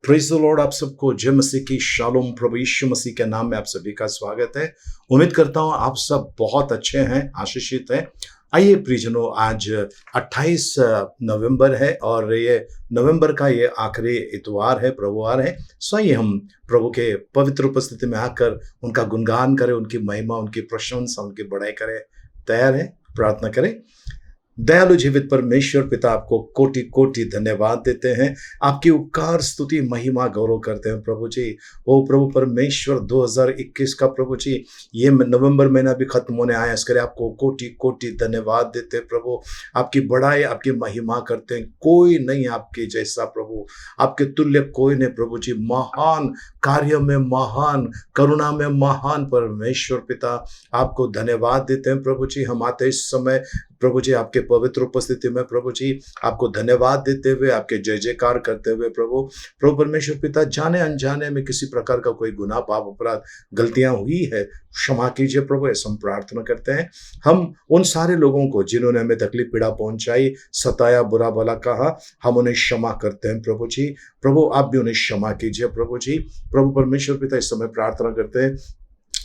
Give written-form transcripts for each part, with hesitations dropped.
Praise the Lord. आप सबको जय मसीह की शालोम। प्रभु यीशु मसीह के नाम में आप सभी का स्वागत है। उम्मीद करता हूँ आप सब बहुत अच्छे हैं, आशीषित हैं। आइए प्रियजनों, आज 28 नवंबर है और ये नवंबर का ये आखिरी इतवार है, प्रभुवार है। सही हम प्रभु के पवित्र उपस्थिति में आकर उनका गुणगान करें, उनकी महिमा, उनकी प्रशंसा, उनकी बड़ाई करें। तैयार है? प्रार्थना करें। दयालु जीवित परमेश्वर पिता, आपको कोटि कोटि धन्यवाद देते हैं। आपकी उपकार, स्तुति, महिमा, गौरव करते हैं प्रभु जी। ओ प्रभु परमेश्वर, 2021 का प्रभु जी ये नवंबर महीना भी खत्म होने आया, इसके लिए आपको कोटि कोटि धन्यवाद देते हैं प्रभु। आपकी बड़ाई, आपकी महिमा करते हैं। कोई नहीं आपके जैसा प्रभु, आपके तुल्य कोई नहीं प्रभु जी। महान कार्य में महान, करुणा में महान परमेश्वर पिता, आपको धन्यवाद देते हैं प्रभु जी। हम आते इस समय प्रभु जी आपके पवित्र उपस्थिति में प्रभु जी आपको धन्यवाद देते हुए, आपके जय जयकार करते हुए प्रभु परमेश्वर पिता, जाने अनजाने में किसी प्रकार का कोई गुनाह, पाप, अपराध, गलतियां हुई है, क्षमा कीजिए प्रभु, ऐसा हम प्रार्थना करते हैं। हम उन सारे लोगों को जिन्होंने हमें तकलीफ, पीड़ा पहुंचाई, सताया, बुरा भला कहा, हम उन्हें क्षमा करते हैं प्रभु जी। प्रभु आप भी उन्हें क्षमा कीजिए प्रभु जी। प्रभु परमेश्वर पिता, इस समय प्रार्थना करते हैं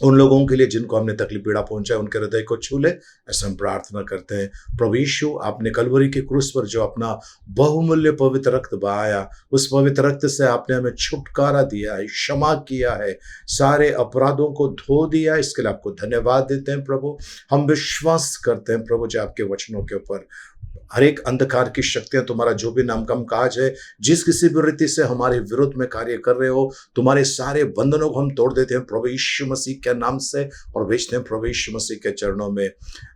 उन लोगों के लिए जिनको हमने तकलीफ, पीड़ा पहुंचाया, उनके हृदय को छू ले, ऐसा हम प्रार्थना करते हैं प्रभु यीशु। आपने कलवरी के क्रूस पर जो अपना बहुमूल्य पवित्र रक्त बहाया, उस पवित्र रक्त से आपने हमें छुटकारा दिया है, क्षमा किया है, सारे अपराधों को धो दिया। इसके लिए आपको धन्यवाद देते हैं प्रभु। हम विश्वास करते हैं प्रभु जी आपके वचनों के ऊपर। हर एक अंधकार की शक्तियां, तुम्हारा जो भी नाम कम काज है, जिस किसी भी रीति से हमारे विरुद्ध में कार्य कर रहे हो, तुम्हारे सारे बंधनों को हम तोड़ देते हैं प्रभु यीशु मसीह के नाम से और भेजते हैं प्रभु यीशु मसीह के चरणों में।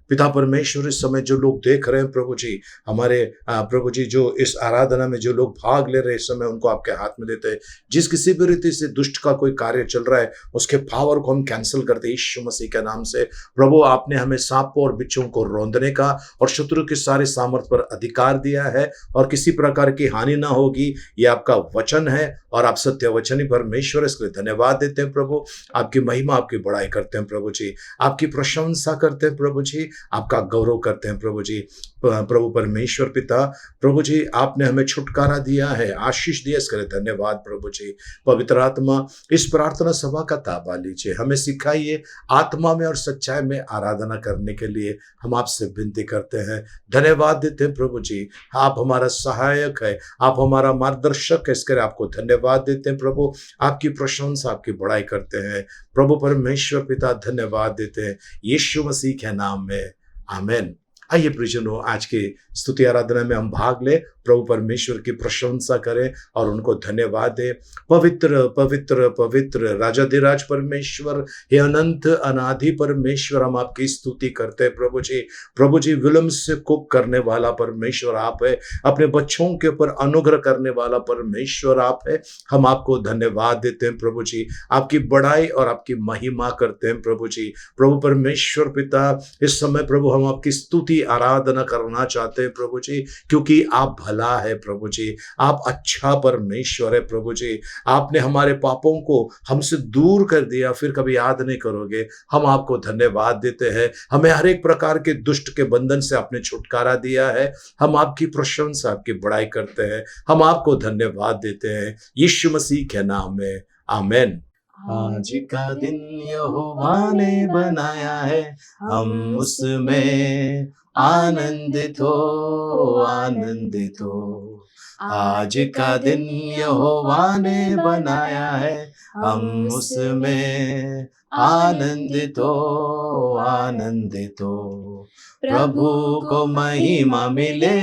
पिता परमेश्वर, इस समय जो लोग देख रहे हैं प्रभु जी, हमारे प्रभु जी जो इस आराधना में जो लोग भाग ले रहे हैं, इस समय उनको आपके हाथ में देते हैं। जिस किसी भी रीति से दुष्ट का कोई कार्य चल रहा है, उसके पावर को हम कैंसिल करते हैं यीशु मसीह के नाम से। प्रभु आपने हमें सांपों और बिच्छों को रौंदने का और शत्रु के सारे सामर्थ्य पर अधिकार दिया है और किसी प्रकार की हानि ना होगी, ये आपका वचन है और आप सत्य वचनी परमेश्वर, इसके लिए धन्यवाद देते हैं प्रभु। आपकी महिमा, आपकी बड़ाई करते हैं प्रभु जी, आपकी प्रशंसा करते हैं प्रभु जी, आपका गौरव करते हैं प्रभु जी। प्रभु परमेश्वर पिता, प्रभु जी आपने हमें छुटकारा दिया है, आशीष दिया, इसके लिए धन्यवाद प्रभु जी। पवित्र आत्मा, इस प्रार्थना सभा का ताबा लीजिए, हमें सिखाइए आत्मा में और सच्चाई में आराधना करने के लिए हम आपसे विनती करते हैं। धन्यवाद देते हैं प्रभु जी, आप हमारा सहायक है, आप हमारा मार्गदर्शक है, इसके लिए आपको धन्यवाद देते हैं प्रभु। आपकी प्रशंसा, आपकी बड़ाई करते हैं प्रभु परमेश्वर पिता, धन्यवाद देते हैं यीशु मसीह के नाम में, आमीन। आइए प्रियजनों, आज की स्तुति आराधना में हम भाग ले, प्रभु परमेश्वर की प्रशंसा करें और उनको धन्यवाद दें। पवित्र पवित्र पवित्र राजाधिराज परमेश्वर, हे अनंत अनादि परमेश्वर, हम आपकी स्तुति करते हैं प्रभु जी। प्रभु जी, विलंब से कोप करने वाला परमेश्वर आप है, अपने बच्चों के ऊपर अनुग्रह करने वाला परमेश्वर आप है। हम आपको धन्यवाद देते हैं प्रभु जी, आपकी बड़ाई और आपकी महिमा करते हैं प्रभु जी। प्रभु परमेश्वर पिता, इस समय प्रभु हम आपकी स्तुति आराधना करना चाहते हैं प्रभु जी, क्योंकि आप भला है प्रभु जी, आप अच्छा परमेश्वर है प्रभु जी। आपने हमारे पापों को हमसे दूर कर दिया, फिर कभी याद नहीं करोगे। हम आपको धन्यवाद देते हैं, हमें हर एक प्रकार के दुष्ट के बंधन से आपने छुटकारा दिया है। हम आपकी प्रशंसा, आपकी बड़ाई करते हैं, हम आपको धन्यवाद देते हैं यीशु मसीह के नाम में, आमीन। आज का दिन यहोवा ने बनाया है, हम उसमें आनंदित हो, आनंदित हो। आज का दिन यहोवा ने बनाया है, हम उसमें आनंदित हो, आनंदित हो। प्रभु को महिमा मिले,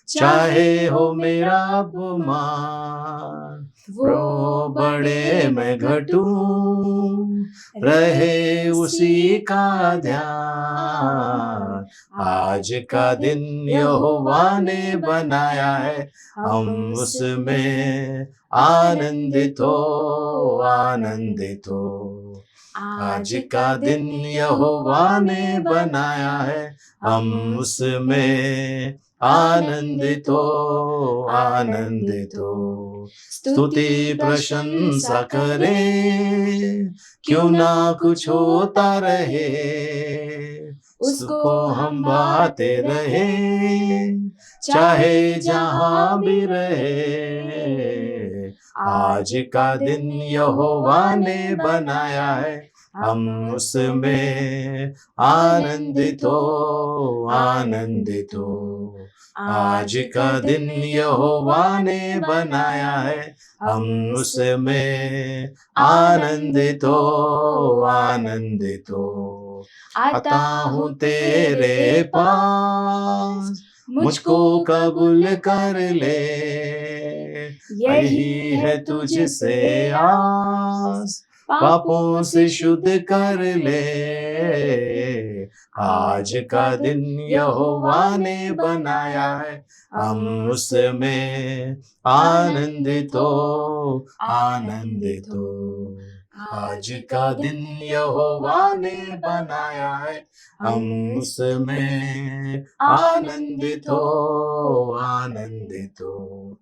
चाहे हो मेरा अपमान, वो बड़े मैं घटूं, रहे उसी का ध्यान। आज का दिन यहोवा ने बनाया है, हम उसमें आनंदित हो, आनंदित हो। आज का दिन यहोवा ने बनाया है, हम उसमें आनंदित हो, आनंदित हो। स्तुति प्रशंसा करें, क्यों ना कुछ होता रहे, उसको हम बाते रहे, चाहे जहां भी रहे। आज का दिन यहोवा ने बनाया है, हम उसमें आनंदित हो, आनंदित हो। आज का दिन यहोवा ने बनाया है, हम उसमें आनंदित हो, आनंदित हो। आता हूँ तेरे पास, मुझको कबूल कर ले, यही है तुझसे आस, पापों से शुद्ध कर ले। आज का दिन यहोवा ने बनाया है, हम उसमें आनंदित हो, आनंदित हो। आज का दिन यहोवा ने बनाया है, हम उसमें आनंदित हो, आनंदित हो।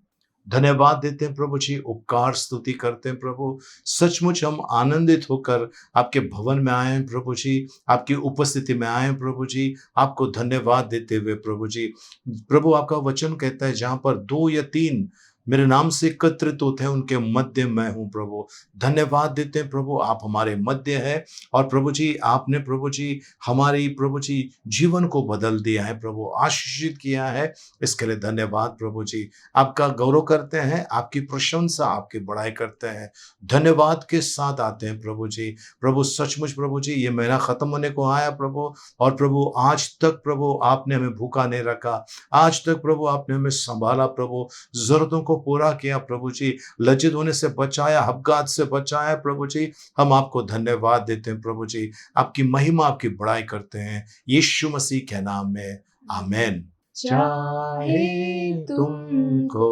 धन्यवाद देते हैं प्रभु जी, उपकार स्तुति करते हैं प्रभु। सचमुच हम आनंदित होकर आपके भवन में आए हैं प्रभु जी, आपकी उपस्थिति में आए हैं प्रभु जी। आपको धन्यवाद देते हुए प्रभु जी, प्रभु आपका वचन कहता है जहाँ पर 2 या 3 मेरे नाम से एकत्रित होते हैं, उनके मध्य मैं हूँ प्रभु। धन्यवाद देते हैं प्रभु, आप हमारे मध्य है। और प्रभु जी, आपने प्रभु जी हमारी प्रभु जी जीवन को बदल दिया है प्रभु, आशीषित किया है। इसके लिए धन्यवाद प्रभु जी। आपका गौरव करते हैं, आपकी प्रशंसा, आपकी बड़ाई करते हैं, धन्यवाद के साथ आते हैं प्रभु जी। प्रभु सचमुच प्रभु जी, ये महीना खत्म होने को आया प्रभु, और प्रभु आज तक प्रभु आपने हमें भूखा नहीं रखा। आज तक प्रभु आपने हमें संभाला प्रभु, जरूरतों को पूरा किया प्रभु जी, लज्जित होने से बचाया, अपघात से बचाया प्रभु जी। हम आपको धन्यवाद देते हैं प्रभु जी, आपकी महिमा, आपकी बड़ाई करते हैं यीशु मसीह के नाम में, आमीन। चाहे तुमको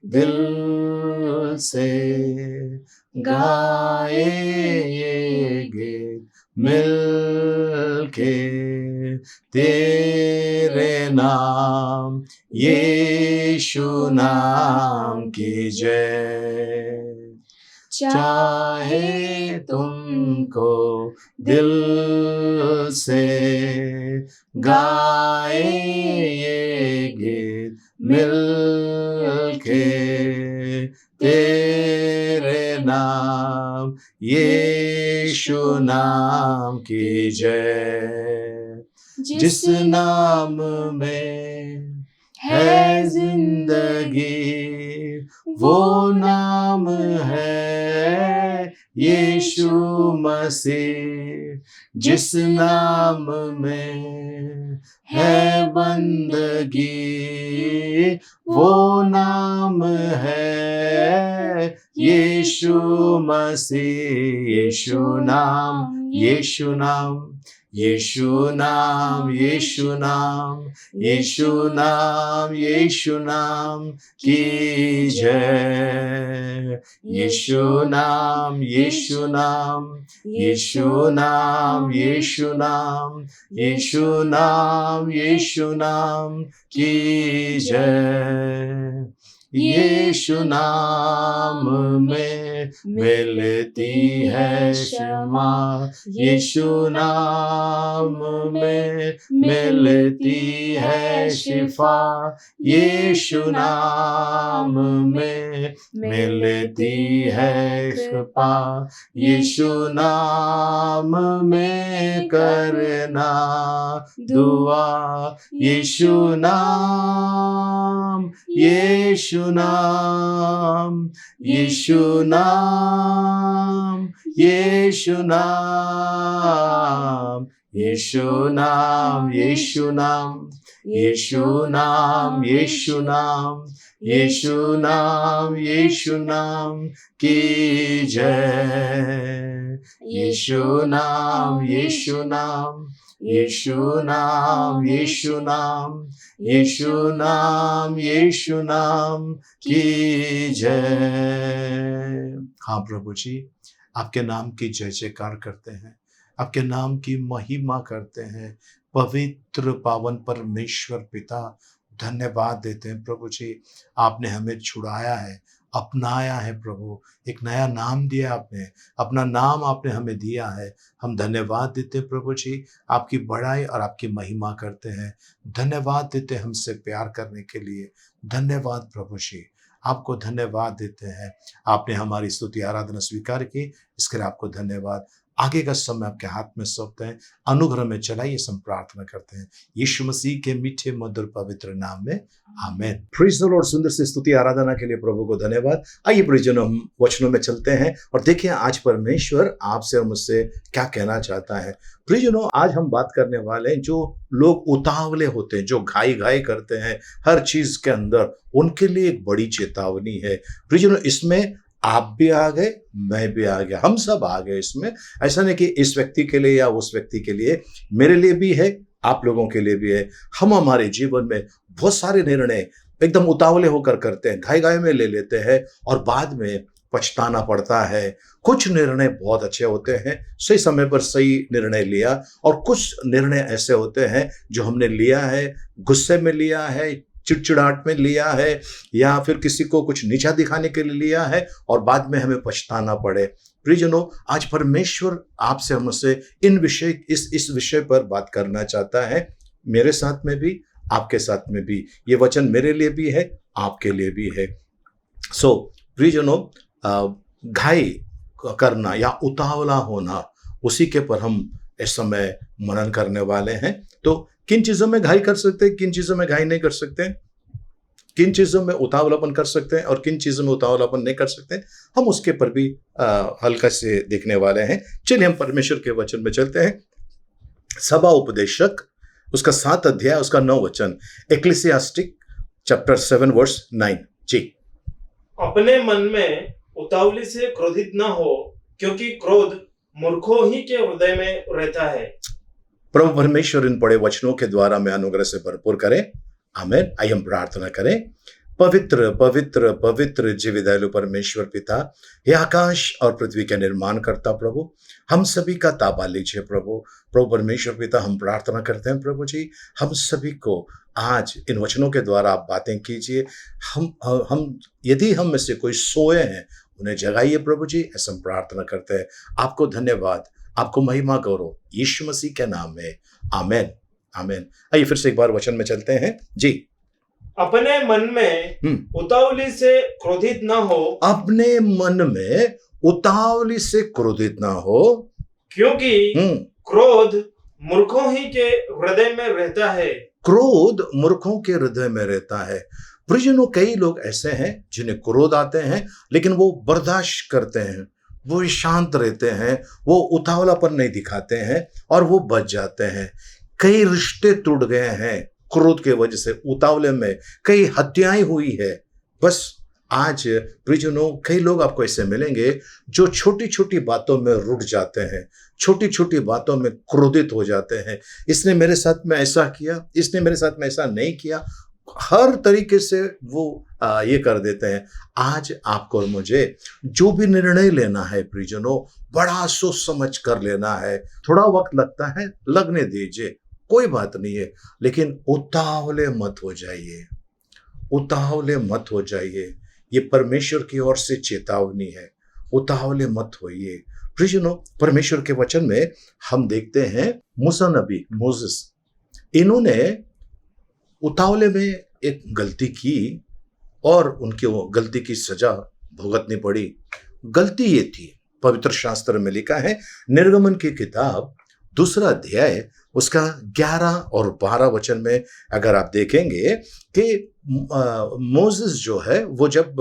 दिल से गाए ये गीत मिल के, तेरे नाम यीशु नाम की जय। चाहे तुमको दिल से गाए ये गीत मिल के, तेरे नाम यीशु नाम की जय। जिस नाम में है जिंदगी, वो नाम है यीशु मसीह। जिस नाम में है बंदगी, वो नाम है यीशु मसीह। यीशु नाम, यीशु नाम, यीशु नाम, यीशु नाम, यीशु नाम, यीशु नाम की जय। यीशु नाम, यीशु नाम, यीशु नाम, यीशु नाम, यीशु नाम, यीशु नाम की जय। यीशु नाम में मिलती है क्षमा, यीशु नाम में मिलती है शिफा, यीशु नाम में मिलती है कृपा, यीशु नाम में करना दुआ। यीशु नाम, यीशु नाम, यीशु नाम, यीशु नाम, यीशु नाम, यीशु नाम, यीशु नाम, यीशु नाम, यीशु नाम, यीशु नाम की जय। यीशु नाम, यीशु नाम, यीशु नाम, यीशु नाम, यीशु नाम, यीशु नाम की जय। हाँ प्रभु जी, आपके नाम की जय जयकार करते हैं, आपके नाम की महिमा करते हैं। पवित्र पावन परमेश्वर पिता, धन्यवाद देते हैं प्रभु जी, आपने हमें छुड़ाया है, अपनाया है प्रभु, एक नया नाम दिया आपने, अपना नाम आपने हमें दिया है। हम धन्यवाद देते हैं प्रभु जी, आपकी बड़ाई और आपकी महिमा करते हैं। धन्यवाद देते हैं हमसे प्यार करने के लिए। धन्यवाद प्रभु जी, आपको धन्यवाद देते हैं। आपने हमारी स्तुति आराधना स्वीकार की, इसके लिए आपको धन्यवाद। आगे का समय आपके हाथ में सौंपते हैं, अनुग्रह में चलाइए, हम प्रार्थना करते हैं यीशु मसीह के मीठे मधुर पवित्र नाम में, आमीन। Praise the Lord. सुंदर सी स्तुति आराधना के लिए प्रभु को धन्यवाद। आइए प्रियजनों, हम वचनों में चलते हैं और देखिए आज परमेश्वर आपसे और मुझसे क्या कहना चाहता है। प्रियजनों, आज हम बात करने वाले हैं जो लोग उतावले होते हैं, जो घाई घाई करते हैं हर चीज के अंदर, उनके लिए एक बड़ी चेतावनी है। प्रियजनों, इसमें आप भी आ गए, मैं भी आ गया, हम सब आ गए इसमें। ऐसा नहीं कि इस व्यक्ति के लिए या उस व्यक्ति के लिए, मेरे लिए भी है, आप लोगों के लिए भी है। हम हमारे जीवन में बहुत सारे निर्णय एकदम उतावले होकर करते हैं, घाई घाई में ले लेते हैं और बाद में पछताना पड़ता है। कुछ निर्णय बहुत अच्छे होते हैं, सही समय पर सही निर्णय लिया, और कुछ निर्णय ऐसे होते हैं जो हमने लिया है, गुस्से में लिया है, चिड़चिड़ाहट में लिया है, या फिर किसी को कुछ नीचा दिखाने के लिए लिया है और बाद में हमें पछताना पड़े। प्रियजनों, आज परमेश्वर आपसे हमसे इस विषय पर बात करना चाहता है, मेरे साथ में भी, आपके साथ में भी। ये वचन मेरे लिए भी है, आपके लिए भी है। प्रियजनों, घाई करना या उतावला होना, उसी के पर हम इस समय मनन करने वाले हैं। तो किन चीजों में घाई कर सकते हैं, किन चीजों में घाई नहीं कर सकते, किन चीजों में उतावलापन कर सकते हैं और किन चीजों में उतावलापन नहीं कर सकते, हम उसके पर भी हल्का से देखने वाले हैं। चलिए हम परमेश्वर के वचन में चलते हैं। सभा उपदेशक, उसका 7 अध्याय, उसका 9 वचन, एक्लेसियास्टिक चैप्टर 7 वर्स 9। जी। अपने मन में उतावली से क्रोधित न हो, क्योंकि क्रोध मूर्खों ही के हृदय में रहता है। प्रभु परमेश्वर इन पढ़े वचनों के द्वारा में अनुग्रह से भरपूर करें, आमीन। आइए हम प्रार्थना करें। पवित्र पवित्र पवित्र जीवित दयालु परमेश्वर पिता, हे आकाश और पृथ्वी के निर्माण करता प्रभु, हम सभी का ताबा लीजिए प्रभु। प्रभु परमेश्वर पिता, हम प्रार्थना करते हैं प्रभु जी, हम सभी को आज इन वचनों के द्वारा आप बातें कीजिए। हम यदि हम में से कोई सोए हैं, उन्हें जगाइए प्रभु जी, ऐसा हम प्रार्थना करते हैं। आपको धन्यवाद, आपको महिमा गौरव, यीशु मसीह के नाम में, आमीन आमीन। आइए फिर से एक बार वचन में चलते हैं। जी। अपने मन में उतावली से क्रोधित न हो, अपने मन में उतावली से क्रोधित ना हो, क्योंकि क्रोध मूर्खों ही के हृदय में रहता है। क्रोध मूर्खों के हृदय में रहता है। प्रियजनों, कई लोग ऐसे हैं जिन्हें क्रोध आते हैं, लेकिन वो बर्दाश्त करते हैं, वो शांत रहते हैं, वो उतावलापन नहीं दिखाते हैं और वो बच जाते हैं। कई रिश्ते टूट गए हैं क्रोध के वजह से, उतावले में कई हत्याएं हुई है। बस आज प्रियजनों, कई लोग आपको ऐसे मिलेंगे जो छोटी छोटी बातों में रुठ जाते हैं, छोटी छोटी बातों में क्रोधित हो जाते हैं। इसने मेरे साथ में ऐसा किया, इसने मेरे साथ में ऐसा नहीं किया, हर तरीके से वो ये कर देते हैं। आज आपको और मुझे जो भी निर्णय लेना है प्रियजनों, बड़ा सोच समझ कर लेना है। थोड़ा वक्त लगता है, लगने दीजिए, कोई बात नहीं है, लेकिन उतावले मत हो जाइए, उतावले मत हो जाइए। ये परमेश्वर की ओर से चेतावनी है, उतावले मत होइए। प्रियजनों, परमेश्वर के वचन में हम देखते हैं मूसा नबी, मोसेस, इन्होंने उतावले में एक गलती की और उनकी वो गलती की सजा भुगतनी पड़ी। गलती ये थी, पवित्र शास्त्र में लिखा है, निर्गमन की किताब 2 अध्याय, उसका 11 और 12 वचन में अगर आप देखेंगे कि मोसेस जो है वो जब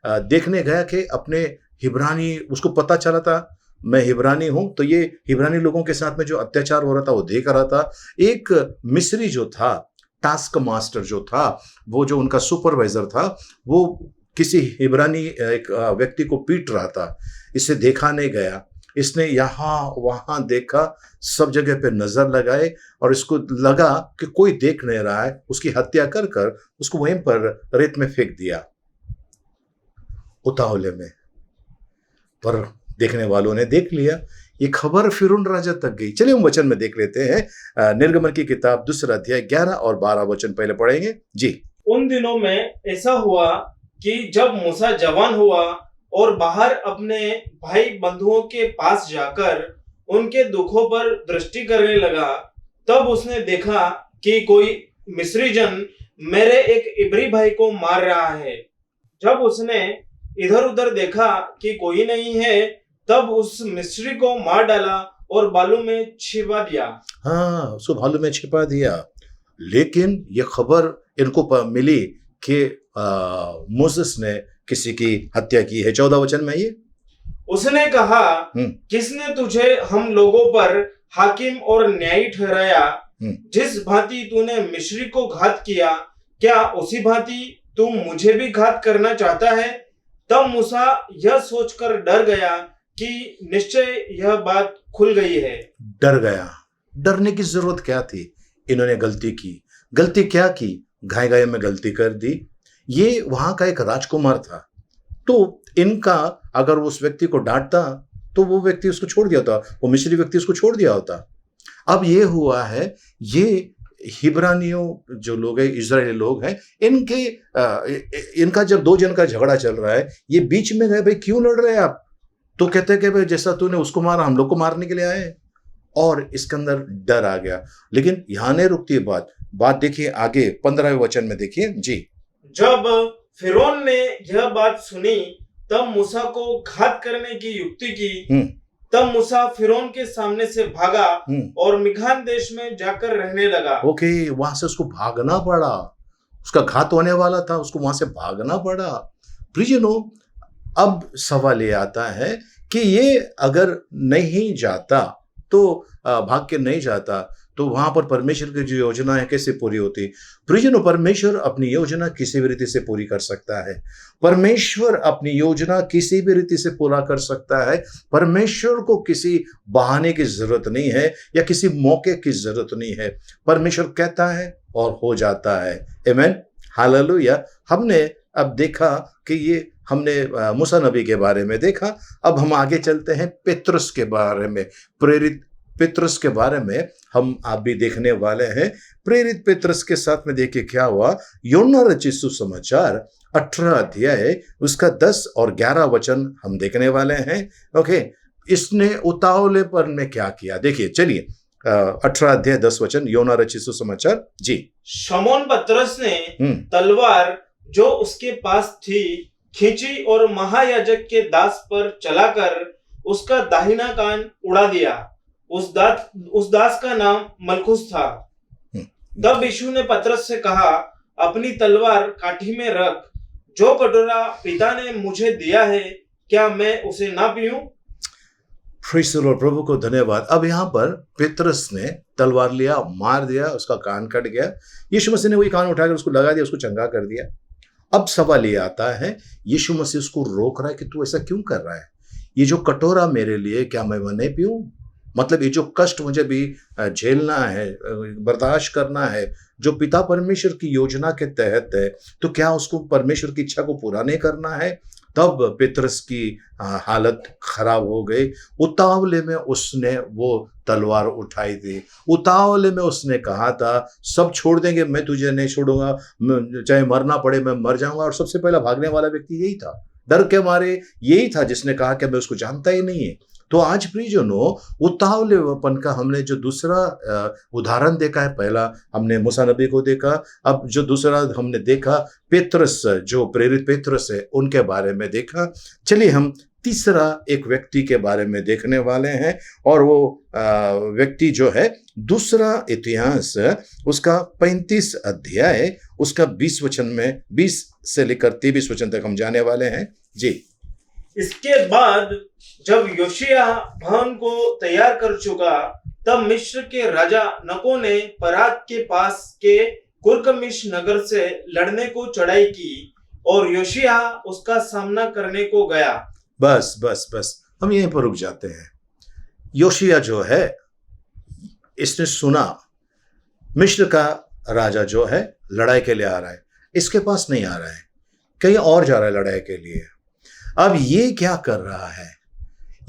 देखने गया कि अपने हिब्रानी, उसको पता चला था मैं हिब्रानी हूं, तो ये हिब्रानी लोगों के साथ में जो अत्याचार हो रहा था वो देख रहा था। एक मिस्री जो था, टास्क मास्टर जो था, वो जो उनका सुपरवाइजर था, वो किसी हिब्रानी एक व्यक्ति को पीट रहा था। इसे देखा नहीं गया, इसने यहाँ वहां देखा, सब जगह पे नजर लगाए और इसको लगा कि कोई देख नहीं रहा है, उसकी हत्या कर कर उसको वहीं पर रेत में फेंक दिया उतावले में। पर देखने वालों ने देख लिया, ये खबर फिरौन राजा तक गई। चलिए हम वचन में देख लेते हैं। निर्गमन की किताब 2 अध्याय 11 और 12 वचन पहले पढ़ेंगे। जी। उन दिनों में ऐसा हुआ कि जब मूसा जवान हुआ और बाहर अपने भाई बंधुओं के पास जाकर उनके दुखों पर दृष्टि करने लगा, तब उसने देखा कि कोई मिस्री जन मेरे एक इब्री भाई को मार रहा है, जब उसने इधर उधर देखा कि कोई नहीं है, तब उस मिस्री को मार डाला और बालू में छिपा दिया। हाँ, उसको भालू में छिपा दिया। लेकिन ये खबर इनको मिली कि मोसेस ने किसी की हत्या की है। 14 वचन में ये उसने कहा, किसने तुझे हम लोगों पर हाकिम और न्यायी ठहराया? जिस भांति तूने मिस्री को घात किया, क्या उसी भांति तू मुझे भी घात करना चाहता है? तब मूसा यह सोचकर डर गया कि निश्चय यह बात खुल गई है। डर गया। डरने की जरूरत क्या थी? इन्होंने गलती की। गलती क्या की? घाय घाय में गलती कर दी। ये वहां का एक राजकुमार था, तो इनका अगर उस व्यक्ति को डांटता तो वो व्यक्ति उसको छोड़ दिया होता, वो मिस्री व्यक्ति उसको छोड़ दिया होता। अब ये हुआ है, ये हिब्रानियों जो लोग हैं, इजरायली लोग हैं, इनका जब दो जन का झगड़ा चल रहा है, ये बीच में गए, भाई क्यों लड़ रहे हैं आप? तो कहते हैं कि भाई जैसा तूने उसको मारा, हम लोग को मारने के लिए आए। और इसके अंदर डर आ गया। लेकिन यहां नहीं रुकती बात देखिए आगे 15वें वचन में देखिए जी। जब फिरौन ने यह बात सुनी, तब मूसा को घात करने की युक्ति की। तब मूसा फिरौन के सामने से भागा और मिघान देश में जाकर रहने लगा। ओके, वहां से उसको भागना पड़ा। उसका घात होने वाला था, उसको वहां से भागना पड़ा। प्रियजनों, अब सवाल ये आता है कि ये अगर नहीं जाता, तो भाग के नहीं जाता, तो वहां पर परमेश्वर की जो योजना है कैसे पूरी होती? प्रियजनों, परमेश्वर अपनी योजना किसी भी रीति से पूरी कर सकता है। परमेश्वर अपनी योजना किसी भी रीति से पूरा कर सकता है। परमेश्वर को किसी बहाने की जरूरत नहीं है या किसी मौके की जरूरत नहीं है। परमेश्वर कहता है और हो जाता है। आमीन, हालेलुया। हमने अब देखा कि ये हमने मूसा नबी के बारे में देखा। अब हम आगे चलते हैं पेत्रस के बारे में। प्रेरित पेत्रस के बारे में हम आप भी देखने वाले हैं। प्रेरित पेत्रस के साथ में देखिए क्या हुआ। यूहन्ना रचित सुसमाचार 18 अध्याय उसका 10 और 11 वचन हम देखने वाले हैं। ओके, इसने उतावलेपन में क्या किया देखिए, चलिए 18 अध्याय 10 वचन यूहन्ना रचित सुसमाचार जी। शमौन पतरस ने तलवार जो उसके पास थी खींची और महायाजक के दास पर चलाकर उसका दाहिना कान उड़ा दिया। उस दास का नाम मलखुस था। तब यीशु ने पतरस से कहा, अपनी तलवार काठी में रख। जो कटोरा पिता ने मुझे दिया है, क्या मैं उसे ना पीऊं? प्रेज़ द लॉर्ड, प्रभु को धन्यवाद। अब यहाँ पर पेत्रस ने तलवार लिया, मार दिया, उसका कान कट गया। यीशु मसीह ने वही कान उठाकर उसको लगा दिया, उसको चंगा कर दिया। अब सवाल ये आता है, यीशु मसीह उसको रोक रहा है कि तू ऐसा क्यों कर रहा है? ये जो कटोरा मेरे लिए, क्या मैं वह नहीं पीऊं? मतलब ये जो कष्ट मुझे भी झेलना है, बर्दाश्त करना है, जो पिता परमेश्वर की योजना के तहत है, तो क्या उसको परमेश्वर की इच्छा को पूरा नहीं करना है? तब पेत्रस की हालत खराब हो गई। उतावले में उसने वो तलवार उठाई थी। उतावले में उसने कहा था, सब छोड़ देंगे, मैं तुझे नहीं छोड़ूंगा, चाहे मरना पड़े मैं मर जाऊंगा। और सबसे पहला भागने वाला व्यक्ति यही था, डर के मारे यही था जिसने कहा कि मैं उसको जानता ही नहीं है। तो आज प्रियजनों, उतावलेपन का हमने जो दूसरा उदाहरण देखा है, पहला हमने मूसा नबी को देखा, अब जो दूसरा हमने देखा पेत्रस, जो प्रेरित पेत्रस है उनके बारे में देखा। चलिए हम तीसरा एक व्यक्ति के बारे में देखने वाले हैं, और वो व्यक्ति जो है दूसरा इतिहास उसका 35 अध्याय उसका 20 वचन में 20 से लेकर 23 वचन तक हम जाने वाले हैं जी। इसके बाद जब योशिया भवन को तैयार कर चुका, तब मिस्र के राजा नको ने परात के पास के कुरकमिश नगर से लड़ने को चढ़ाई की और योशिया उसका सामना करने को गया। बस बस बस हम यहीं पर रुक जाते हैं। योशिया जो है, इसने सुना मिस्र का राजा जो है लड़ाई के लिए आ रहा है, इसके पास नहीं आ रहा है, कहीं और जा रहा है लड़ाई के लिए। अब ये क्या कर रहा है?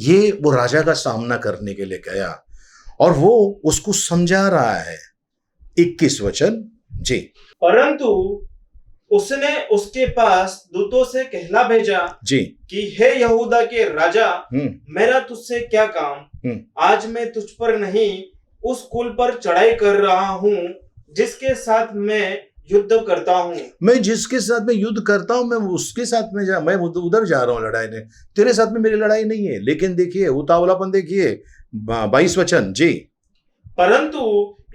ये वो राजा का सामना करने के लिए गया और वो उसको समझा रहा है। 21 वचन जी। परंतु उसने उसके पास दूतों से कहला भेजा जी कि हे यहूदा के राजा, मेरा तुझसे क्या काम? आज मैं तुझ पर नहीं, उस कुल पर चढ़ाई कर रहा हूं जिसके साथ मैं युद्ध करता हूँ। मैं जिसके साथ में युद्ध करता हूं मैं उसके साथ में मैं उधर जा रहा हूं लड़ाई ने, तेरे साथ में मेरी लड़ाई नहीं है। लेकिन देखिए उतावलापन देखिए, 22 वचन जी। परंतु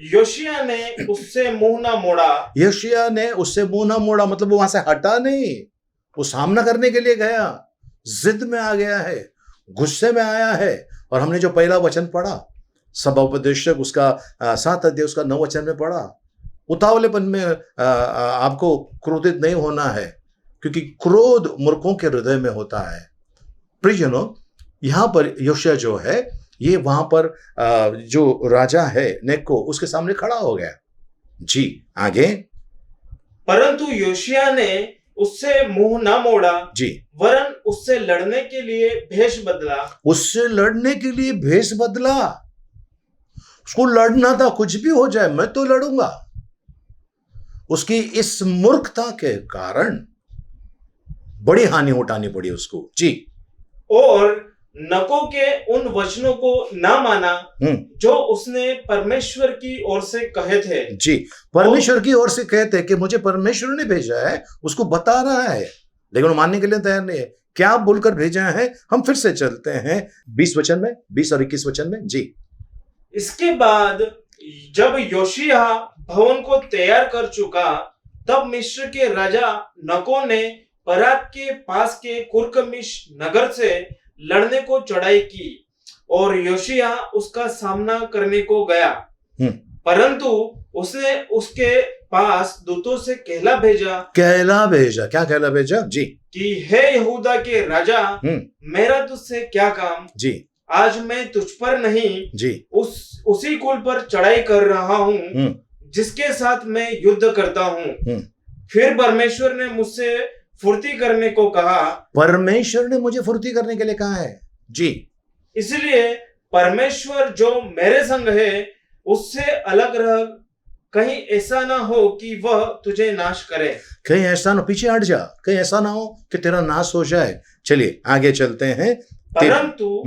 योशिया ने उससे मुंह ना मोड़ा। यशायाह ने उससे मुंह ना मोड़ा, मतलब वो वहां से हटा नहीं, वो सामना करने के लिए गया, जिद में आ गया है, गुस्से में आया है। और हमने जो पहला वचन पढ़ा सभा उपदेशक उसका 7 अध्याय उसका 9 वचन में पढ़ा, उतावलेपन में आपको क्रोधित नहीं होना है, क्योंकि क्रोध मूर्खों के हृदय में होता है। प्रियजनों, यहां पर योशिया जो है ये वहां पर जो राजा है नेको उसके सामने खड़ा हो गया जी। आगे, परंतु योशिया ने उससे मुंह ना मोड़ा जी, वरन उससे लड़ने के लिए भेष बदला। उससे लड़ने के लिए भेष बदला। उसको लड़ना था, कुछ भी हो जाए मैं तो लड़ूंगा। उसकी इस मूर्खता के कारण बड़ी हानि उठानी पड़ी उसको जी। और नको के उन वचनों को ना माना जो उसने परमेश्वर की ओर से कहे थे जी। परमेश्वर की ओर से कहते कि मुझे परमेश्वर ने भेजा है, उसको बता रहा है, लेकिन वो मानने के लिए तैयार नहीं है। क्या बोलकर भेजा है? हम फिर से चलते हैं 20 वचन में, 20 और 21 वचन में जी। इसके बाद जब योशिया भवन को तैयार कर चुका, तब मिस्र के राजा नको ने परात के पास के कुरकमिश नगर से लड़ने को चढ़ाई की और योशिया उसका सामना करने को गया। परंतु उसने उसके पास दूतों से कहला भेजा। क्या कहला भेजा जी? कि हे यहूदा के राजा, मेरा तुझसे क्या काम जी, आज मैं तुझ पर नहीं जी उसी कुल पर चढ़ाई कर रहा हूँ जिसके साथ मैं युद्ध करता हूँ। फिर परमेश्वर ने मुझसे फुर्ती करने को कहा। परमेश्वर ने मुझे फुर्ती करने के लिए कहा है जी। इसलिए परमेश्वर जो मेरे संग है उससे अलग रह, कहीं ऐसा ना हो कि वह तुझे नाश करे। कहीं ऐसा ना, पीछे हट जा, कहीं ऐसा ना हो कि तेरा नाश हो जाए। चलिए आगे चलते हैं। परंतु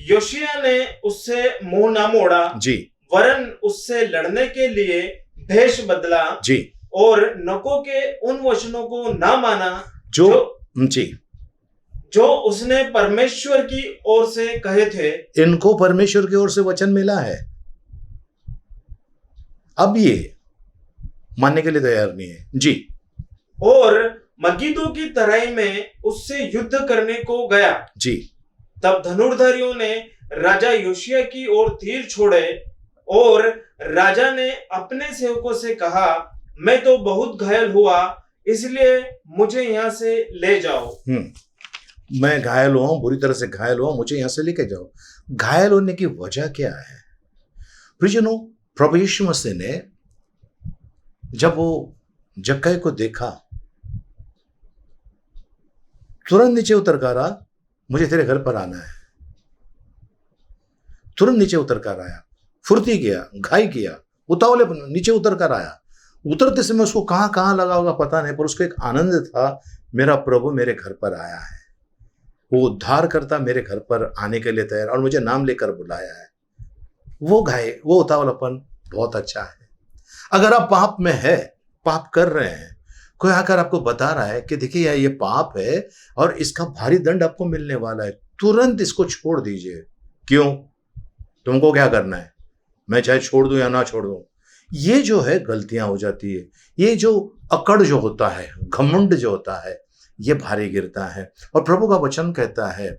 योशिया ने उससे मुंह ना मोड़ा जी, वरन उससे लड़ने के लिए भेष बदला जी, और नको के उन वचनों को ना माना जो उसने परमेश्वर की ओर से कहे थे। इनको परमेश्वर की ओर से वचन मिला है, अब ये मानने के लिए तैयार नहीं है जी। और मगिदो की तराई में उससे युद्ध करने को गया जी। तब धनुर्धारियों ने राजा योशिया की ओर तीर छोड़े और राजा ने अपने सेवकों से कहा, मैं तो बहुत घायल हुआ, इसलिए मुझे यहाँ से ले जाओ। मैं घायल हुआ, बुरी तरह से घायल हुआ, मुझे यहाँ से लेके जाओ। घायल होने की वजह क्या है? प्रियजनों, प्रभु यीशु मसीह ने जब वो जक्कई को देखा, तुरंत नीचे उतर कर आ, मुझे तेरे घर पर आना है। तुरंत नीचे उतर कर आया, फुर्ती किया, घाई किया, उतावले नीचे उतर कर आया। उतरते समय उसको कहां कहां लगा होगा पता नहीं, पर उसको एक आनंद था, मेरा प्रभु मेरे घर पर आया है, वो उद्धार करता मेरे घर पर आने के लिए तैयार और मुझे नाम लेकर बुलाया है। वो वो उतावलापन बहुत अच्छा है। अगर आप पाप में है, पाप कर रहे हैं, कोई आकर आपको बता रहा है कि देखिए ये पाप है और इसका भारी दंड आपको मिलने वाला है, तुरंत इसको छोड़ दीजिए। क्यों? तुमको क्या करना है? मैं चाहे छोड़ दूं या ना छोड़ दूं। ये जो है गलतियां हो जाती है। ये जो अकड़ जो होता है, घमंड जो होता है, ये भारी गिरता है। और प्रभु का वचन कहता है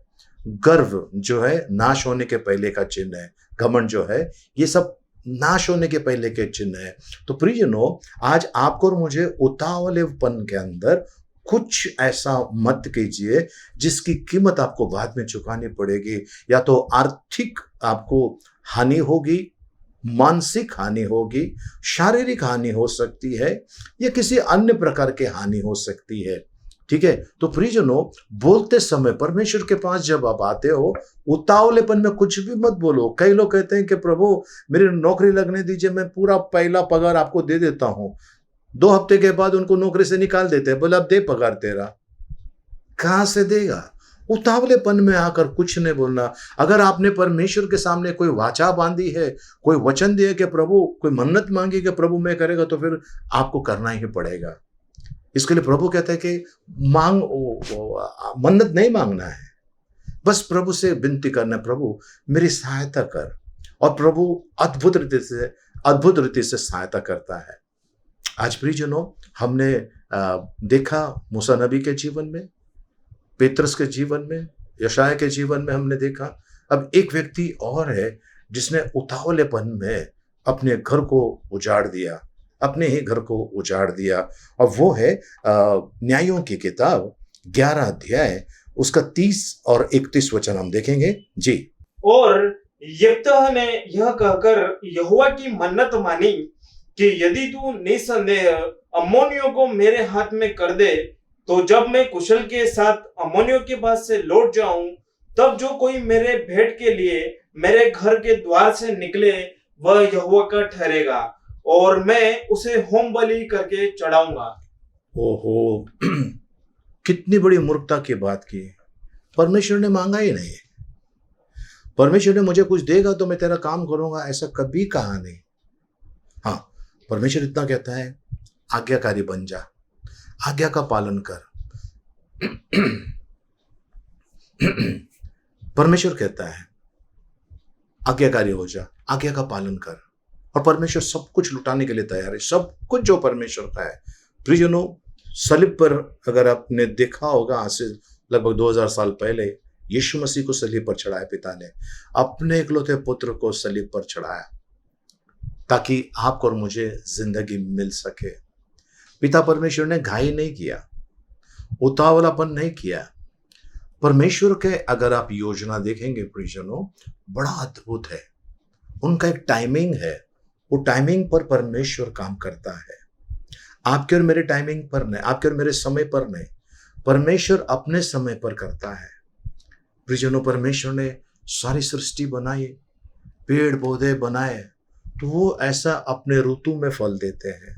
गर्व जो है नाश होने के पहले का चिन्ह है, घमंड जो है ये सब नाश होने के पहले के चिन्ह है। तो प्रियजनों, आज आपको और मुझे उतावलेपन के अंदर कुछ ऐसा मत कीजिए जिसकी कीमत आपको बाद में चुकानी पड़ेगी। या तो आर्थिक आपको हानि होगी, मानसिक हानि होगी, शारीरिक हानि हो सकती है, या किसी अन्य प्रकार की हानि हो सकती है। ठीक है? तो प्रियजनों, बोलते समय परमेश्वर के पास जब आप आते हो, उतावलेपन में कुछ भी मत बोलो। कई लोग कहते हैं कि प्रभु मेरी नौकरी लगने दीजिए, मैं पूरा पहला पगार आपको दे देता हूं। 2 हफ्ते के बाद उनको नौकरी से निकाल देते हैं, बोले अब दे पगार तेरा। कहां से देगा? उतावलेपन में आकर कुछ नहीं बोलना। अगर आपने परमेश्वर के सामने कोई वाचा बांधी है, कोई वचन दिया कि प्रभु, कोई मन्नत मांगी कि प्रभु मैं करेगा, तो फिर आपको करना ही पड़ेगा। इसके लिए प्रभु कहता है कि मन्नत नहीं मांगना है, बस प्रभु से विनती करना, प्रभु मेरी सहायता कर। और प्रभु अद्भुत रीति से सहायता करता है। आज प्रियजनों, हमने देखा मूसा नबी के जीवन में, पेत्रस के जीवन में, यशाया के जीवन में हमने देखा। अब एक व्यक्ति और है जिसने उतावलेपन में अपने घर को उजाड़ दिया, अपने ही घर को उजाड़ दिया, और वो है न्यायों की किताब 11 अध्याय उसका 30 और 31 वचन हम देखेंगे जी। और यिप्तह ने यह कहकर यहोवा की मन्नत मानी कि यदि तू निसंदेह अम्मोनियों को मेरे हाथ में कर दे, तो जब मैं कुशल के साथ अम्मोनियों के पास से लौट जाऊं, तब जो कोई मेरे भेंट के लिए मेरे घर के द्वार से निकले वह यहोवा का ठहरेगा, और मैं उसे होम बलि करके चढ़ाऊंगा। ओहो, कितनी बड़ी मूर्खता की बात की। परमेश्वर ने मांगा ही नहीं। परमेश्वर ने मुझे कुछ देगा तो मैं तेरा काम करूंगा, ऐसा कभी कहा नहीं। हाँ, परमेश्वर इतना कहता है, आज्ञाकारी बन जा, आज्ञा का पालन कर। परमेश्वर कहता है आज्ञाकारी हो जा, आज्ञा का पालन कर, और परमेश्वर सब कुछ लुटाने के लिए तैयार है, सब कुछ जो परमेश्वर का है। प्रियजनों, सलीब पर अगर आपने देखा होगा, आज से लगभग 2000 साल पहले यीशु मसीह को सलीब पर चढ़ाया। पिता ने अपने इकलौते पुत्र को सलीब पर चढ़ाया ताकि आपको और मुझे जिंदगी मिल सके। पिता परमेश्वर ने घाई नहीं किया, उतावलापन नहीं किया। परमेश्वर के अगर आप योजना देखेंगे प्रियजनों, बड़ा अद्भुत है। उनका एक टाइमिंग है, वो टाइमिंग पर परमेश्वर काम करता है। आपके और मेरे टाइमिंग पर नहीं, आपके और मेरे समय पर नहीं, परमेश्वर अपने समय पर करता है। प्रियजनों, परमेश्वर ने सारी सृष्टि बनाई, पेड़ पौधे बनाए, तो वो ऐसा अपने ऋतु में फल देते हैं।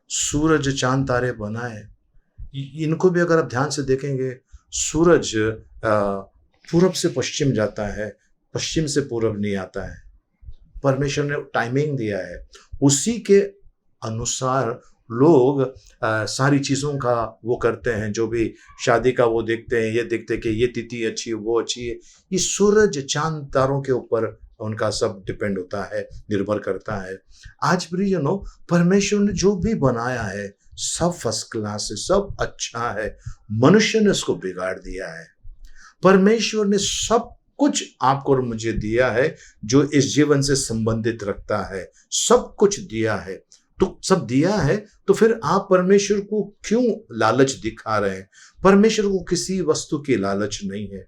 सूरज चांद तारे बनाए, इनको भी अगर आप ध्यान से देखेंगे, सूरज पूरब से पश्चिम जाता है, पश्चिम से पूरब नहीं आता है। परमेश्वर ने टाइमिंग दिया है, उसी के अनुसार लोग सारी चीज़ों का वो करते हैं। जो भी शादी का वो देखते हैं, ये देखते हैं कि ये तिथि अच्छी है, वो अच्छी है। ये सूरज चांद तारों के ऊपर उनका सब डिपेंड होता है, निर्भर करता है। आज प्रियजनों, परमेश्वर ने जो भी बनाया है सब फर्स्ट क्लास है, सब अच्छा है। मनुष्य ने उसको बिगाड़ दिया है। परमेश्वर ने सब कुछ आपको और मुझे दिया है जो इस जीवन से संबंधित रखता है, सब कुछ दिया है। तो सब दिया है तो फिर आप परमेश्वर को क्यों लालच दिखा रहे हैं? परमेश्वर को किसी वस्तु की लालच नहीं है।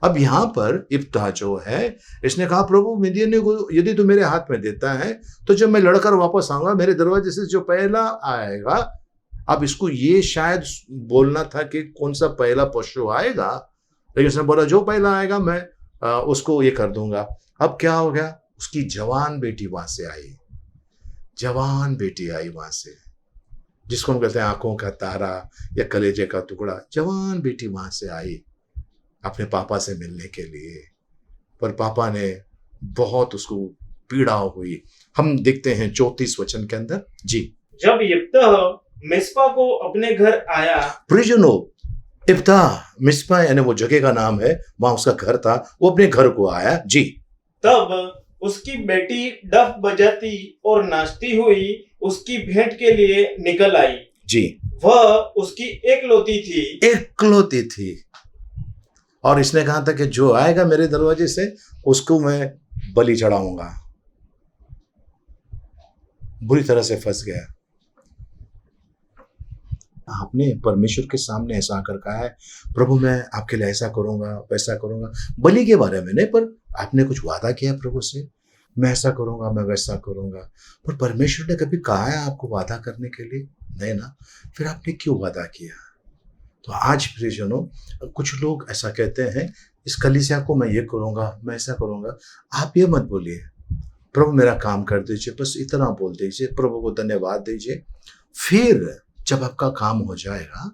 अब यहाँ पर इब्ता जो है, इसने कहा प्रभु मिदियनियों को यदि तू मेरे हाथ में देता है तो जब मैं लड़कर वापस आऊंगा, मेरे दरवाजे से जो पहला आएगा, अब इसको ये शायद बोलना था कि कौन सा पहला पशु आएगा, लेकिन उसने बोला जो पहला आएगा मैं उसको ये कर दूंगा। अब क्या हो गया? उसकी जवान बेटी वहां से आई, जवान बेटी आई वहां से, जिसको हम कहते हैं आंखों का तारा या कलेजे का टुकड़ा। जवान बेटी वहां से आई अपने पापा से मिलने के लिए, पर पापा ने बहुत उसको पीड़ा हुई। हम देखते हैं 34 वचन के अंदर जी। जब यिप्तह मिस्पा को अपने घर आया, प्रिजनों, इब्ता मिस्पा यानी वो जगह का नाम है, वहां उसका घर था, वो अपने घर को आया जी। तब उसकी बेटी डफ बजाती और नाचती हुई उसकी भेंट के लिए निकल आई जी। वह उसकी एकलौती थी, एकलौती थी, और इसने कहा था कि जो आएगा मेरे दरवाजे से उसको मैं बलि चढ़ाऊंगा। बुरी तरह से फंस गया। आपने परमेश्वर के सामने ऐसा आकर कहा है, प्रभु मैं आपके लिए ऐसा करूंगा, वैसा करूंगा, बलि के बारे में नहीं, पर आपने कुछ वादा किया प्रभु से, मैं ऐसा करूंगा, मैं वैसा करूंगा। पर परमेश्वर ने कभी कहा है आपको वादा करने के लिए? नहीं ना, फिर आपने क्यों वादा किया? तो आज प्रियजनों, कुछ लोग ऐसा कहते हैं, इस कलीसिया को मैं ये करूंगा, मैं ऐसा करूंगा। आप ये मत बोलिए प्रभु मेरा काम कर दीजिए, बस इतना बोल दीजिए, प्रभु को धन्यवाद दीजिए। फिर जब आपका काम हो जाएगा,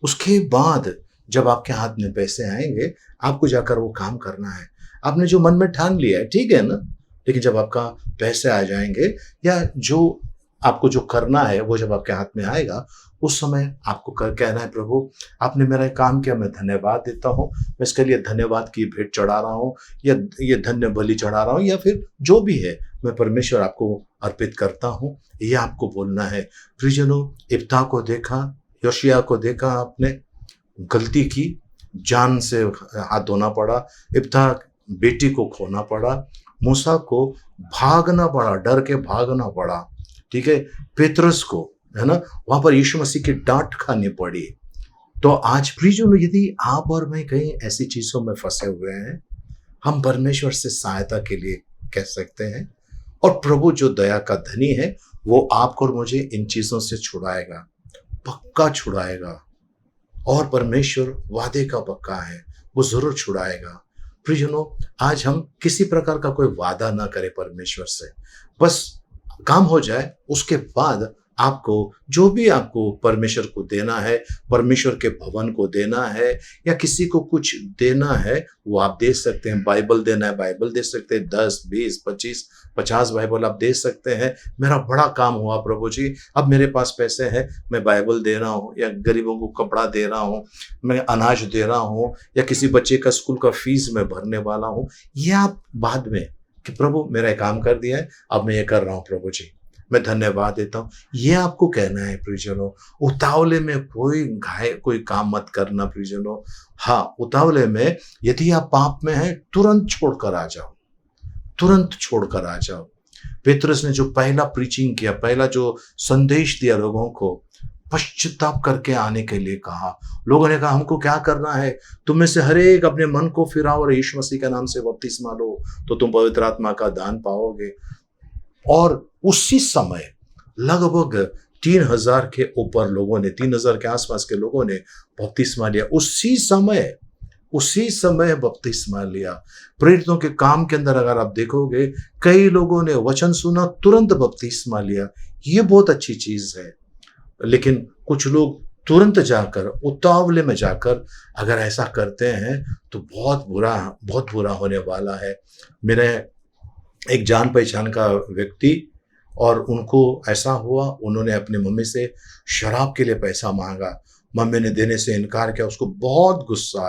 उसके बाद जब आपके हाथ में पैसे आएंगे, आपको जाकर वो काम करना है। आपने जो मन में ठान लिया है, ठीक है ना, लेकिन जब आपका पैसे आ जाएंगे या जो आपको जो करना है वो जब आपके हाथ में आएगा, उस समय आपको कहना है, प्रभु आपने मेरा ये काम किया, मैं धन्यवाद देता हूँ, मैं इसके लिए धन्यवाद की भेंट चढ़ा रहा हूँ, या ये धन्य बलि चढ़ा रहा हूँ, या फिर जो भी है मैं परमेश्वर आपको अर्पित करता हूँ। ये आपको बोलना है। प्रियजनों, इब्ता को देखा, योशिया को देखा, आपने गलती की, जान से हाथ धोना पड़ा, इब्ता बेटी को खोना पड़ा, मूसा को भागना पड़ा, डर के भागना पड़ा, ठीक है, पेतरस को, है ना, वहां पर यीशु मसीह की डांट खानी पड़ी। तो आज प्रियजनों, यदि आप और मैं कहीं ऐसी चीजों में फंसे हुए हैं, हम परमेश्वर से सहायता के लिए कह सकते हैं, और प्रभु जो दया का धनी है वो आपको और मुझे इन चीजों से छुड़ाएगा, पक्का छुड़ाएगा। और परमेश्वर वादे का पक्का है, वो जरूर छुड़ाएगा। प्रियजनों, आज हम किसी प्रकार का कोई वादा ना करें परमेश्वर से, बस काम हो जाए, उसके बाद आपको जो भी आपको परमेश्वर को देना है, परमेश्वर के भवन को देना है, या किसी को कुछ देना है, वो आप दे सकते हैं। बाइबल देना है, बाइबल दे सकते हैं, 10, 20, 25, 50 बाइबल आप दे सकते हैं। मेरा बड़ा काम हुआ प्रभु जी, अब मेरे पास पैसे हैं, मैं बाइबल दे रहा हूँ, या गरीबों को कपड़ा दे रहा हूँ, मैं अनाज दे रहा हूँ, या किसी बच्चे का स्कूल का फीस मैं भरने वाला हूँ। ये आप बाद में कि प्रभु मेरा काम कर दिया है, अब मैं ये कर रहा हूँ, प्रभु जी मैं धन्यवाद देता हूँ, ये आपको कहना है। प्रियजनों, उतावले में कोई काम मत करना प्रियजनों। हाँ, उतावले में यदि आप पाप में हैं, तुरंत छोड़कर आ जाओ, तुरंत छोड़कर आ जाओ। पेतरस ने जो पहला प्रीचिंग किया, पहला जो संदेश दिया, लोगों को पश्चाताप करके आने के लिए कहा। लोगों ने कहा हमको क्या करना है, तुम में से हर एक अपने मन को फिराओ और यीशु मसीह के नाम से बपतिस्मा लो, तो तुम पवित्र आत्मा का दान पाओगे। और उसी समय लगभग 3000 के ऊपर लोगों ने, 3000 के आसपास के लोगों ने बपतिस्मा लिया। उसी समय बपतिस्मा लिया। प्रेरितों के काम के अंदर अगर आप देखोगे, कई लोगों ने वचन सुना, तुरंत बपतिस्मा लिया। ये बहुत अच्छी चीज है। लेकिन कुछ लोग तुरंत जाकर, उतावले में जाकर अगर ऐसा करते हैं तो बहुत बुरा होने वाला है। मेरे एक जान पहचान का व्यक्ति, और उनको ऐसा हुआ, उन्होंने अपनी मम्मी से शराब के लिए पैसा मांगा, मम्मी ने देने से इनकार किया। उसको बहुत गुस्सा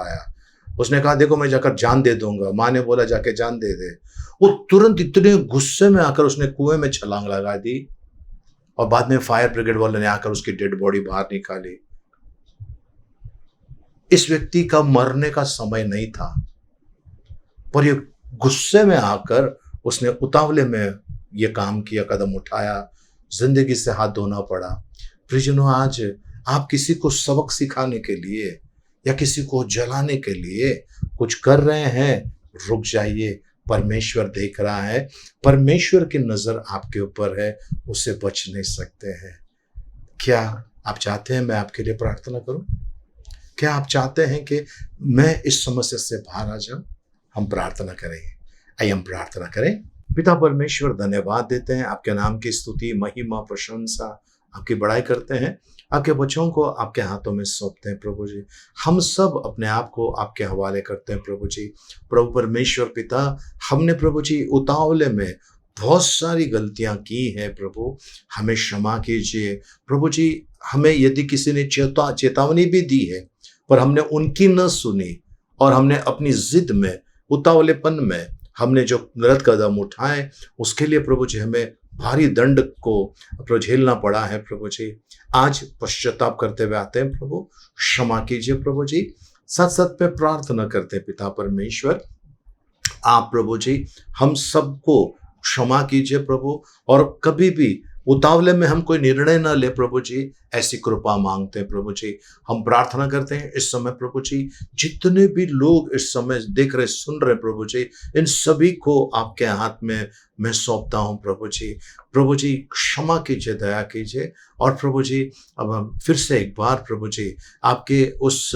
आया। उसने कहा देखो मैं जाकर जान दे दूंगा। माँ ने बोला जाके जान दे दे। वो तुरंत इतने गुस्से में आकर उसने कुएं में छलांग लगा दी, और बाद में फायर ब्रिगेड वालों ने आकर उसकी डेड बॉडी बाहर निकाली। इस व्यक्ति का मरने का समय नहीं था, पर ये गुस्से में आकर उसने उतावले में ये काम किया, कदम उठाया, जिंदगी से हाथ धोना पड़ा। प्रियजनों, आज आप किसी को सबक सिखाने के लिए या किसी को जलाने के लिए कुछ कर रहे हैं, रुक जाइए। परमेश्वर देख रहा है, परमेश्वर की नजर आपके ऊपर है, उससे बच नहीं सकते हैं। क्या आप चाहते हैं मैं आपके लिए प्रार्थना करूं? क्या आप चाहते हैं कि मैं इस समस्या से बाहर आ जाऊं? हम प्रार्थना करें। आइए हम प्रार्थना करें। पिता परमेश्वर, धन्यवाद देते हैं, आपके नाम की स्तुति, महिमा, प्रशंसा, आपकी बड़ाई करते हैं। आपके बच्चों को आपके हाथों में सौंपते हैं प्रभु जी। हम सब अपने आप को आपके हवाले करते हैं प्रभु जी। प्रभु परमेश्वर पिता, हमने प्रभु जी उतावले में बहुत सारी गलतियां की हैं प्रभु, हमें क्षमा कीजिए प्रभु जी। हमें यदि किसी ने चेतावनी भी दी है, पर हमने उनकी न सुनी, और हमने अपनी जिद में, उतावलेपन में हमने जो गलत कदम उठाए, उसके लिए प्रभु जी हमें भारी दंड को झेलना पड़ा है प्रभु जी। आज पश्चाताप करते हुए आते हैं प्रभु, क्षमा कीजिए प्रभु जी। सत पे प्रार्थना करते हैं पिता परमेश्वर, आप प्रभु जी हम सबको क्षमा कीजिए प्रभु, और कभी भी उतावले में हम कोई निर्णय न ले प्रभु जी, ऐसी कृपा मांगते हैं प्रभु जी। हम प्रार्थना करते हैं इस समय प्रभु जी, जितने भी लोग इस समय देख रहे, सुन रहे प्रभु जी, इन सभी को आपके हाथ में मैं सौंपता हूं प्रभु जी। प्रभु जी क्षमा कीजिए, दया कीजिए। और प्रभु जी अब हम फिर से एक बार प्रभु जी आपके उस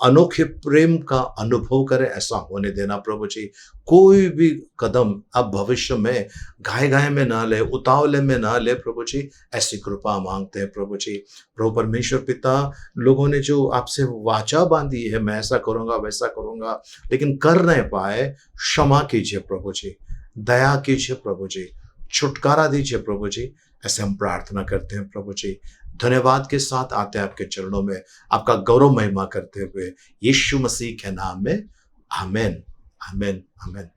अनोखे प्रेम का अनुभव करें, ऐसा होने देना प्रभु जी। कोई भी कदम अब भविष्य में घाय में ना ले, उतावले में ना ले प्रभु जी, ऐसी कृपा मांगते हैं प्रभु जी। प्रभु परमेश्वर पिता, लोगों ने जो आपसे वाचा बांधी है, मैं ऐसा करूंगा वैसा करूंगा, लेकिन कर नहीं पाए, क्षमा कीजिए प्रभु जी, दया कीजिए प्रभु जी, छुटकारा दीजिए प्रभु जी। ऐसे हम प्रार्थना करते हैं प्रभु जी। धन्यवाद के साथ आते हैं आपके चरणों में, आपका गौरव महिमा करते हुए यीशु मसीह के नाम में, आमेन, आमेन, आमेन।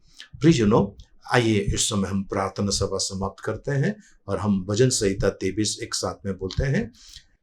प्रियजनों, आइए इस समय हम प्रार्थना सभा समाप्त करते हैं और हम भजन संहिता 23 एक साथ में बोलते हैं।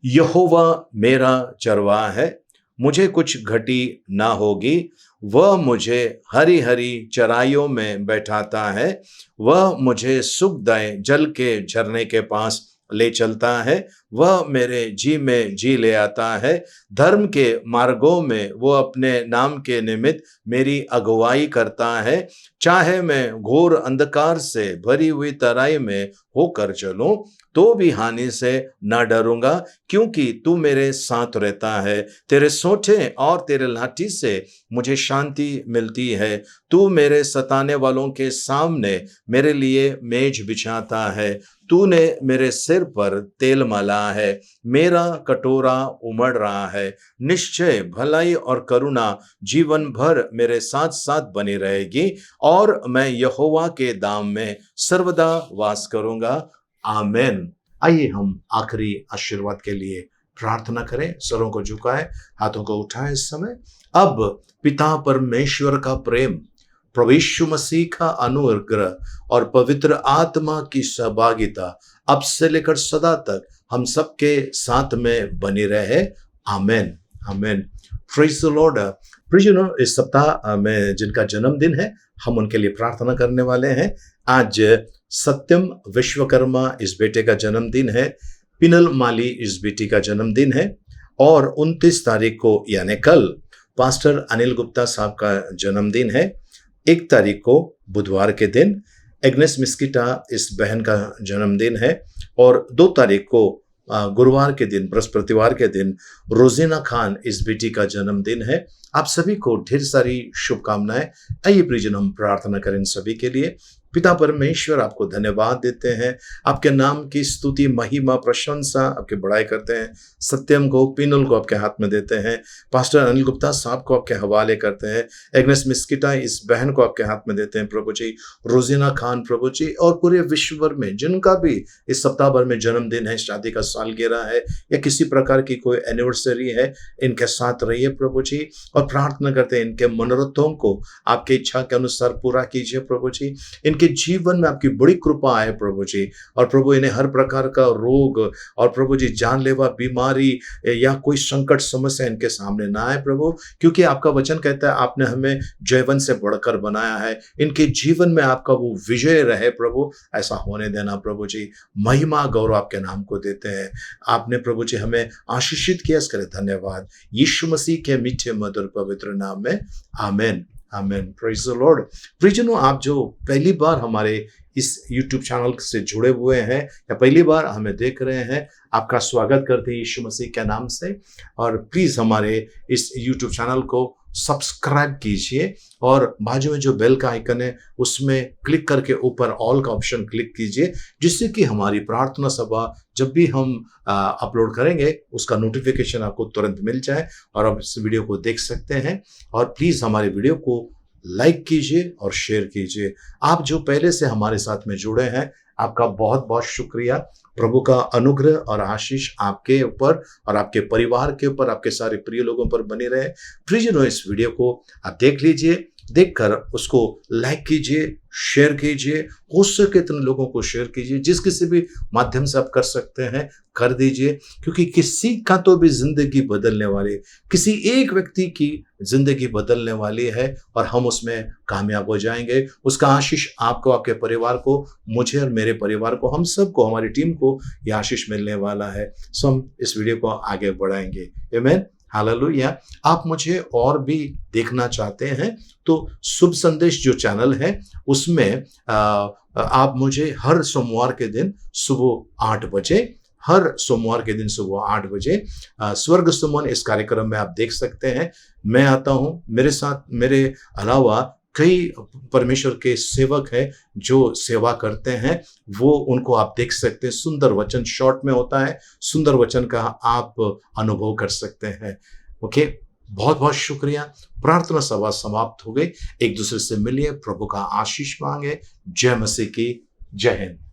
यहोवा मेरा चरवाहा है, मुझे कुछ घटी ना होगी। वह मुझे हरी हरी चराइयों में बैठाता है, वह मुझे सुखदायक जल के झरने के पास ले चलता है। वह मेरे जी में जी ले आता है। धर्म के मार्गों में वो अपने नाम के निमित्त मेरी अगुवाई करता है। चाहे मैं घोर अंधकार से भरी हुई तराई में होकर चलूं, तो भी हानि से न डरूंगा, क्योंकि तू मेरे साथ रहता है। तेरे सोंठे और तेरे लाठी से मुझे शांति मिलती है। तू मेरे सताने वालों के सामने मेरे लिए मेज बिछाता है। तूने मेरे सिर पर तेल मला है, मेरा कटोरा उमड़ रहा है। निश्चय भलाई और करुणा जीवन भर मेरे साथ साथ बनी रहेगी, और मैं यहोवा के धाम में सर्वदा वास करूंगा। आमेन। आइए हम आखिरी आशीर्वाद के लिए प्रार्थना करें। सरों को झुकाएं, हाथों को उठाएं इस समय। अब पिता परमेश्वर का प्रेम, प्रभु यीशु मसीह का अनुग्रह और पवित्र आत्मा की सहभागिता अब से लेकर सदा तक हम सबके साथ में बनी रहे। आमेन, आमेन। Praise the lord. प्रियजनों, इस सप्ताह में जिनका जन्मदिन है, हम उनके लिए प्रार्थना करने वाले हैं। आज सत्यम विश्वकर्मा इस बेटे का जन्मदिन है। पिनल माली इस बेटी का जन्मदिन है। और 29 तारीख को यानी कल पास्टर अनिल गुप्ता साहब का जन्मदिन है। 1 तारीख को बुधवार के दिन एग्नेस मिस्किटा इस बहन का जन्मदिन है। और 2 तारीख को गुरुवार के दिन, बृहस्पतिवार के दिन रोजीना खान इस बेटी का जन्मदिन है। आप सभी को ढेर सारी शुभकामनाएं। आइए प्रियजन, हम प्रार्थना करें इन सभी के लिए। पिता परमेश्वर, आपको धन्यवाद देते हैं, आपके नाम की स्तुति, महिमा, प्रशंसा, आपकी बड़ाई करते हैं। सत्यम को, पिनुल को आपके हाथ में देते हैं। पास्टर अनिल गुप्ता साहब को आपके हवाले करते हैं। एग्नेस मिस्किटा इस बहन को आपके हाथ में देते हैं प्रभु जी। रोजीना खान प्रभु जी, और पूरे विश्व भर में जिनका भी इस सप्ताह भर में जन्मदिन है, शादी का सालगिरह है या किसी प्रकार की कोई एनिवर्सरी है, इनके साथ रहिए प्रभु जी। और प्रार्थना करते हैं इनके मनोरथों को आपकी इच्छा के अनुसार पूरा कीजिए प्रभु जी। इनके जीवन में आपकी बड़ी कृपा है प्रभु जी। और प्रभु, इन्हें हर प्रकार का रोग और प्रभु जी जानलेवा बीमारी या कोई संकट समस्या इनके सामने ना आए प्रभु, क्योंकि आपका वचन कहता है आपने हमें जयवन से बढ़कर बनाया है। इनके जीवन में आपका वो विजय रहे प्रभु, ऐसा होने देना प्रभु जी। महिमा गौरव आपके नाम को देते हैं। आपने प्रभु जी हमें आशीषित किया, इसके लिए धन्यवाद। यीशु मसीह के मीठे मधुर पवित्र नाम में, आमेन, आमेन। Praise the lord. प्रियजनों, आप जो पहली बार हमारे इस YouTube चैनल से जुड़े हुए हैं या पहली बार हमें देख रहे हैं, आपका स्वागत करते हैं यीशु मसीह के नाम से। और प्लीज हमारे इस YouTube चैनल को सब्सक्राइब कीजिए और बाजू में जो बेल का आइकन है उसमें क्लिक करके ऊपर ऑल का ऑप्शन क्लिक कीजिए, जिससे कि हमारी प्रार्थना सभा जब भी हम अपलोड करेंगे उसका नोटिफिकेशन आपको तुरंत मिल जाए और आप इस वीडियो को देख सकते हैं। और प्लीज हमारे वीडियो को लाइक कीजिए और शेयर कीजिए। आप जो पहले से हमारे साथ में जुड़े हैं, आपका बहुत बहुत शुक्रिया। प्रभु का अनुग्रह और आशीष आपके ऊपर और आपके परिवार के ऊपर, आपके सारे प्रिय लोगों पर बनी रहे। प्रियजनों, इस वीडियो को आप देख लीजिए, देखकर उसको लाइक कीजिए, शेयर कीजिए, हो सके इतने लोगों को शेयर कीजिए। जिस किसी भी माध्यम से आप कर सकते हैं कर दीजिए, क्योंकि किसी का तो भी जिंदगी बदलने वाली, किसी एक व्यक्ति की जिंदगी बदलने वाली है और हम उसमें कामयाब हो जाएंगे। उसका आशीष आपको, आपके परिवार को, मुझे और मेरे परिवार को, हम सबको, हमारी टीम को यह आशीष मिलने वाला है। सो हम इस वीडियो को आगे बढ़ाएंगे। आमीन, हालेलुया। आप मुझे और भी देखना चाहते हैं तो शुभ संदेश जो चैनल है उसमें आप मुझे हर सोमवार के दिन सुबह 8 बजे हर सोमवार के दिन सुबह 8 बजे स्वर्ग सुमन इस कार्यक्रम में आप देख सकते हैं। मैं आता हूँ, मेरे साथ मेरे अलावा कई परमेश्वर के सेवक हैं जो सेवा करते हैं, वो उनको आप देख सकते हैं। सुंदर वचन शॉर्ट में होता है, सुंदर वचन का आप अनुभव कर सकते हैं। ओके, बहुत बहुत शुक्रिया। प्रार्थना सभा समाप्त हो गई। एक दूसरे से मिलिए, प्रभु का आशीष मांगे। जय मसीह की, जय हिंद।